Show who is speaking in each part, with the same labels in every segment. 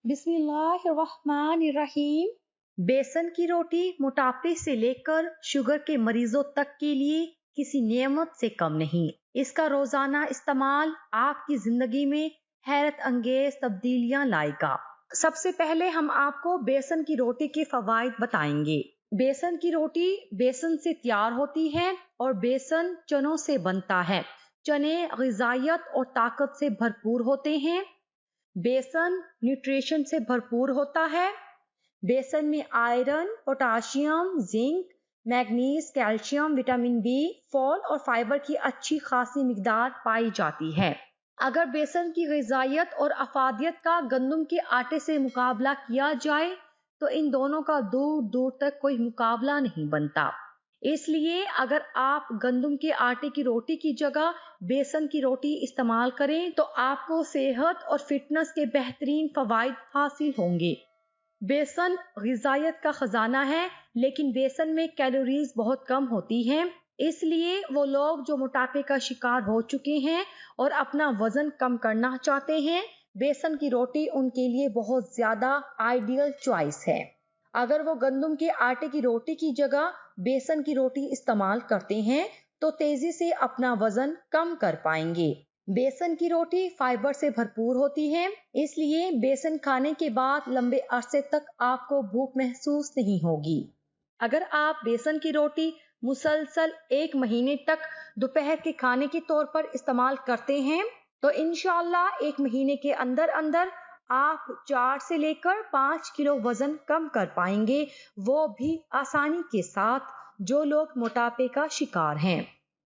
Speaker 1: बिस्मिल्लाहिर्रहमानिर्रहीम। बेसन की रोटी मोटापे से लेकर शुगर के मरीजों तक के लिए किसी नेमत से कम नहीं। इसका रोजाना इस्तेमाल आपकी जिंदगी में हैरत अंगेज तब्दीलियां लाएगा। सबसे पहले हम आपको बेसन की रोटी के फवाइद बताएंगे। बेसन की रोटी बेसन से तैयार होती है और बेसन चनों से बनता है। चने ग़िज़ाइयत और ताकत से भरपूर होते हैं। बेसन न्यूट्रिशन से भरपूर होता है। बेसन में iron, potassium, zinc, manganese, calcium, vitamin B, फॉल और फाइबर की अच्छी खासी मिकदार पाई जाती है। अगर बेसन की ग़िज़ाइयत और अफादियत का गंदम के आटे से मुकाबला किया जाए तो इन दोनों का दूर दूर तक कोई मुकाबला नहीं बनता। इसलिए अगर आप गंदम के आटे की रोटी की जगह बेसन की रोटी इस्तेमाल करें तो आपको सेहत और फिटनेस के बेहतरीन फवाइद हासिल होंगे। बेसन ग़िज़ाइयत का खजाना है, लेकिन बेसन में कैलोरीज बहुत कम होती हैं। इसलिए वो लोग जो मोटापे का शिकार हो चुके हैं और अपना वजन कम करना चाहते हैं, बेसन की रोटी उनके लिए बहुत ज्यादा आइडियल चॉइस है। अगर वो गंदम के आटे की रोटी की जगह बेसन की रोटी इस्तेमाल करते हैं तो तेजी से अपना वजन कम कर पाएंगे। बेसन की रोटी फाइबर से भरपूर होती है, इसलिए बेसन खाने के बाद लंबे अरसे तक आपको भूख महसूस नहीं होगी। अगर आप बेसन की रोटी मुसलसल 1 महीने तक दोपहर के खाने के तौर पर इस्तेमाल करते हैं तो इंशाअल्लाह 1 महीने के अंदर अंदर आप 4 से लेकर 5 किलो वजन कम कर पाएंगे, वो भी आसानी के साथ। जो लोग मोटापे का शिकार हैं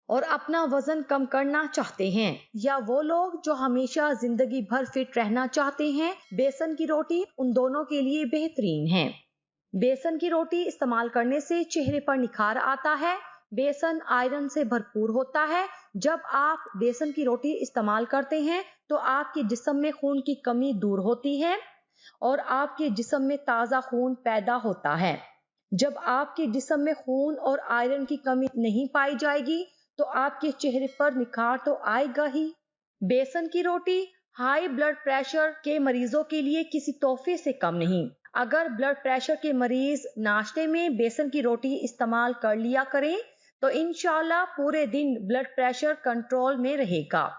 Speaker 1: और अपना वजन कम करना चाहते हैं, या वो लोग जो हमेशा जिंदगी भर फिट रहना चाहते हैं, बेसन की रोटी उन दोनों के लिए बेहतरीन है। बेसन की रोटी इस्तेमाल करने से चेहरे पर निखार आता है। बेसन आयरन से भरपूर होता है। जब आप बेसन की रोटी इस्तेमाल करते हैं तो आपके जिस्म में खून की कमी दूर होती है और आपके जिस्म में ताज़ा खून पैदा होता है। जब आपके जिस्म में खून और आयरन की कमी नहीं पाई जाएगी तो आपके चेहरे पर निखार तो आएगा ही। बेसन की रोटी हाई ब्लड प्रेशर के मरीजों के लिए किसी तोहफे से कम नहीं। अगर ब्लड प्रेशर के मरीज नाश्ते में बेसन की रोटी इस्तेमाल कर लिया करें तो इंशाल्लाह पूरे दिन ब्लड प्रेशर कंट्रोल में रहेगा।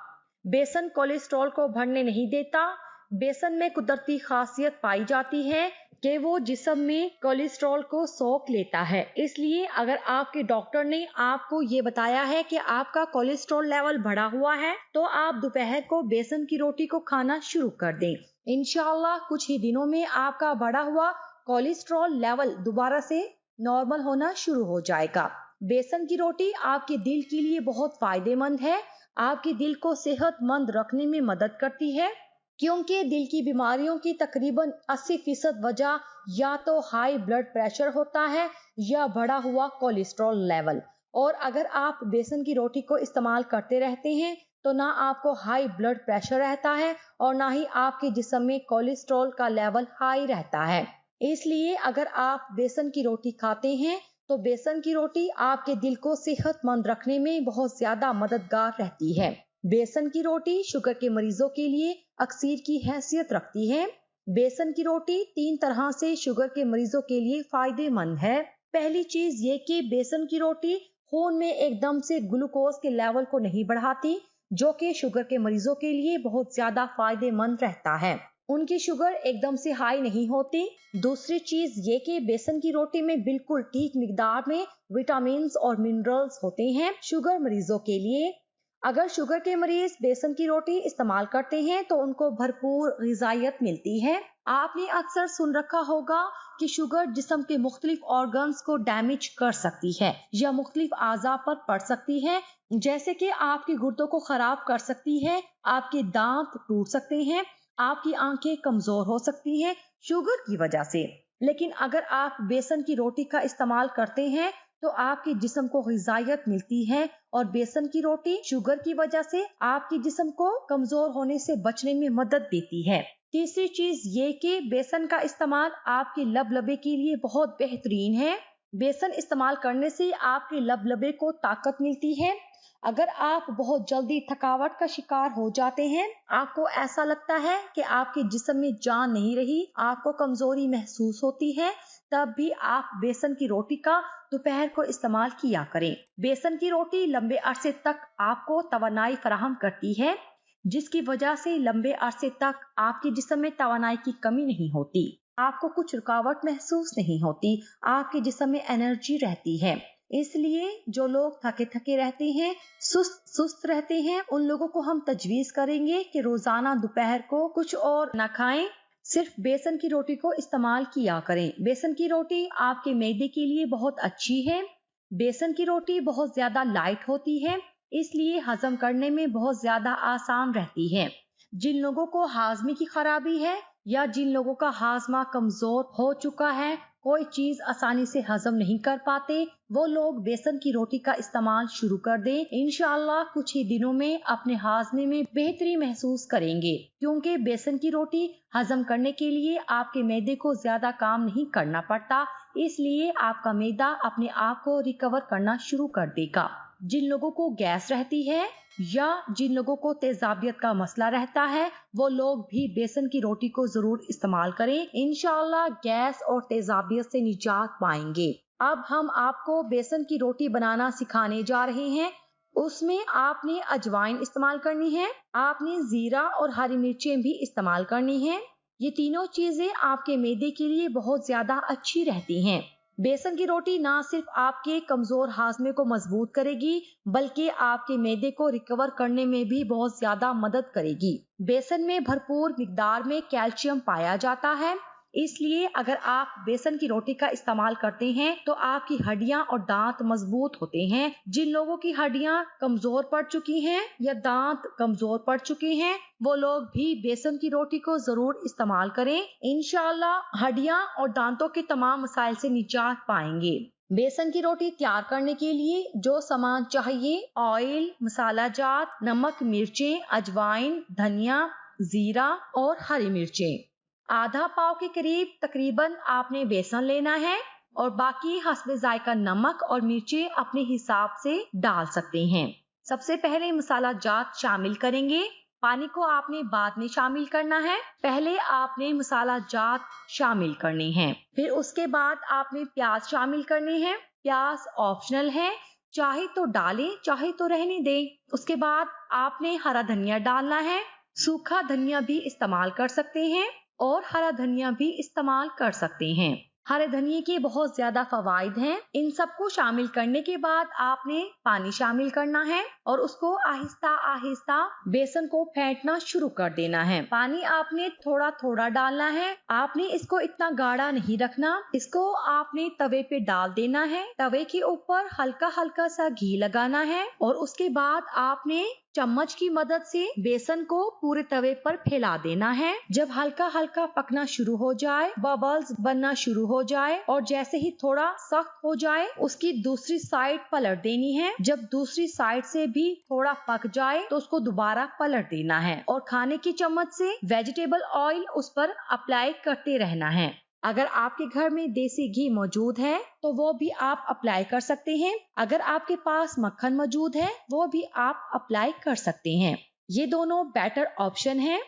Speaker 1: बेसन कोलेस्ट्रॉल को बढ़ने नहीं देता। बेसन में कुदरती खासियत पाई जाती है कि वो जिस्म में कोलेस्ट्रॉल को सोख लेता है। इसलिए अगर आपके डॉक्टर ने आपको ये बताया है कि आपका कोलेस्ट्रॉल लेवल बढ़ा हुआ है तो आप दोपहर को बेसन की रोटी को खाना शुरू कर दें। इंशाल्लाह कुछ ही दिनों में आपका बढ़ा हुआ कोलेस्ट्रॉल लेवल दोबारा से नॉर्मल होना शुरू हो जाएगा। बेसन की रोटी आपके दिल के लिए बहुत फायदेमंद है। आपके दिल को सेहतमंद रखने में मदद करती है, क्योंकि दिल की बीमारियों की तकरीबन 80% वजह या तो हाई ब्लड प्रेशर होता है या बढ़ा हुआ कोलेस्ट्रॉल लेवल। और अगर आप बेसन की रोटी को इस्तेमाल करते रहते हैं तो ना आपको हाई ब्लड प्रेशर रहता है और ना ही आपके जिस्म में कोलेस्ट्रॉल का लेवल हाई रहता है। इसलिए अगर आप बेसन की रोटी खाते हैं तो बेसन की रोटी आपके दिल को सेहतमंद रखने में बहुत ज्यादा मददगार रहती है। बेसन की रोटी शुगर के मरीजों के लिए अक्सीर की हैसियत रखती है। बेसन की रोटी 3 तरह से शुगर के मरीजों के लिए फायदेमंद है। पहली चीज ये कि बेसन की रोटी खून में एकदम से ग्लूकोज के लेवल को नहीं बढ़ाती, जो कि शुगर के मरीजों के लिए बहुत ज्यादा फायदेमंद रहता है। उनकी शुगर एकदम से हाई नहीं होती। दूसरी चीज ये कि बेसन की रोटी में बिल्कुल ठीक मिकदार में विटामिन और मिनरल्स होते हैं शुगर मरीजों के लिए। अगर शुगर के मरीज बेसन की रोटी इस्तेमाल करते हैं तो उनको भरपूर ग़िज़ाइयत मिलती है। आपने अक्सर सुन रखा होगा कि शुगर जिस्म के मुख्तलिफ ऑर्गन्स को डैमेज कर सकती है या मुख्तलिफ आज़ा पर पड़ सकती है, जैसे कि आपके गुर्दों को खराब कर सकती है, आपके दांत टूट सकते हैं, आपकी आंखें कमजोर हो सकती हैं शुगर की वजह से। लेकिन अगर आप बेसन की रोटी का इस्तेमाल करते हैं तो आपके जिस्म को ग़िज़ाइयत मिलती है और बेसन की रोटी शुगर की वजह से आपके जिस्म को कमजोर होने से बचने में मदद देती है। तीसरी चीज ये कि बेसन का इस्तेमाल आपके लबलबे के लिए बहुत बेहतरीन है। बेसन इस्तेमाल करने से आपके लबलबे को ताकत मिलती है अगर आप बहुत जल्दी थकावट का शिकार हो जाते हैं, आपको ऐसा लगता है कि आपके जिस्म में जान नहीं रही, आपको कमजोरी महसूस होती है, तब भी आप बेसन की रोटी का दोपहर को इस्तेमाल किया करें। बेसन की रोटी लंबे अरसे तक आपको तवानाई फराहम करती है, जिसकी वजह से लंबे अरसे तक आपके जिस्म में तवानाई की कमी नहीं होती, आपको कुछ रुकावट महसूस नहीं होती, आपके जिस्म में एनर्जी रहती है। इसलिए जो लोग थके थके रहते हैं, सुस्त रहते हैं, उन लोगों को हम तजवीज करेंगे कि रोजाना दोपहर को कुछ और न खाएं, सिर्फ बेसन की रोटी को इस्तेमाल किया करें। बेसन की रोटी आपके मैदे के लिए बहुत अच्छी है। बेसन की रोटी बहुत ज्यादा लाइट होती है, इसलिए हजम करने में बहुत ज्यादा आसान रहती है। जिन लोगों को हाजमे की खराबी है या जिन लोगों का हाजमा कमजोर हो चुका है, कोई चीज आसानी से हजम नहीं कर पाते, वो लोग बेसन की रोटी का इस्तेमाल शुरू कर दें। इंशाअल्लाह कुछ ही दिनों में अपने हाजमे में बेहतरी महसूस करेंगे, क्योंकि बेसन की रोटी हजम करने के लिए आपके मैदे को ज्यादा काम नहीं करना पड़ता, इसलिए आपका मैदा अपने आप को रिकवर करना शुरू कर देगा। जिन लोगों को गैस रहती है या जिन लोगों को तेजाबियत का मसला रहता है, वो लोग भी बेसन की रोटी को जरूर इस्तेमाल करें। इंशाअल्लाह गैस और तेजाबियत से निजात पाएंगे। अब हम आपको बेसन की रोटी बनाना सिखाने जा रहे हैं। उसमें आपने अजवाइन इस्तेमाल करनी है, आपने जीरा और हरी मिर्चें भी इस्तेमाल करनी है। ये तीनों चीजें आपके मैदे के लिए बहुत ज्यादा अच्छी रहती हैं। बेसन की रोटी ना सिर्फ आपके कमजोर हाजमे को मजबूत करेगी, बल्कि आपके मैदे को रिकवर करने में भी बहुत ज्यादा मदद करेगी। बेसन में भरपूर मिकदार में कैल्शियम पाया जाता है, इसलिए अगर आप बेसन की रोटी का इस्तेमाल करते हैं तो आपकी हड्डियां और दांत मजबूत होते हैं। जिन लोगों की हड्डियां कमजोर पड़ चुकी हैं या दांत कमजोर पड़ चुके हैं, वो लोग भी बेसन की रोटी को जरूर इस्तेमाल करें। इंशाअल्लाह हड्डियां और दांतों के तमाम मसाइल से निजात पाएंगे। बेसन की रोटी तैयार करने के लिए जो सामान चाहिए: ऑयल, मसाला जात, नमक, मिर्चें, अजवाइन, धनिया, जीरा और हरी मिर्चें। आधा पाव के करीब तकरीबन आपने बेसन लेना है और बाकी हस्बे जायका नमक और मिर्चें अपने हिसाब से डाल सकते हैं। सबसे पहले मसाला जात शामिल करेंगे। पानी को आपने बाद में शामिल करना है, पहले आपने मसाला जात शामिल करने हैं। फिर उसके बाद आपने प्याज शामिल करने हैं। प्याज ऑप्शनल है, चाहे तो डालें चाहे तो रहने दें। उसके बाद आपने हरा धनिया डालना है। सूखा धनिया भी इस्तेमाल कर सकते हैं और हरा धनिया भी इस्तेमाल कर सकते हैं। हरे धनिये के बहुत ज्यादा फवाइद हैं। इन सबको शामिल करने के बाद आपने पानी शामिल करना है और उसको आहिस्ता आहिस्ता बेसन को फेंटना शुरू कर देना है। पानी आपने थोड़ा थोड़ा डालना है, आपने इसको इतना गाढ़ा नहीं रखना। इसको आपने तवे पे डाल देना है, तवे के ऊपर हल्का हल्का सा घी लगाना है और उसके बाद आपने चम्मच की मदद से बेसन को पूरे तवे पर फैला देना है। जब हल्का हल्का पकना शुरू हो जाए, बबल्स बनना शुरू हो जाए और जैसे ही थोड़ा सख्त हो जाए, उसकी दूसरी साइड पलट देनी है। जब दूसरी साइड से भी थोड़ा पक जाए तो उसको दोबारा पलट देना है और खाने की चम्मच से वेजिटेबल ऑयल उस पर अप्लाई करते रहना है। अगर आपके घर में देसी घी मौजूद है तो वो भी आप अप्लाई कर सकते हैं। अगर आपके पास मक्खन मौजूद है वो भी आप अप्लाई कर सकते हैं। ये दोनों बेटर ऑप्शन है।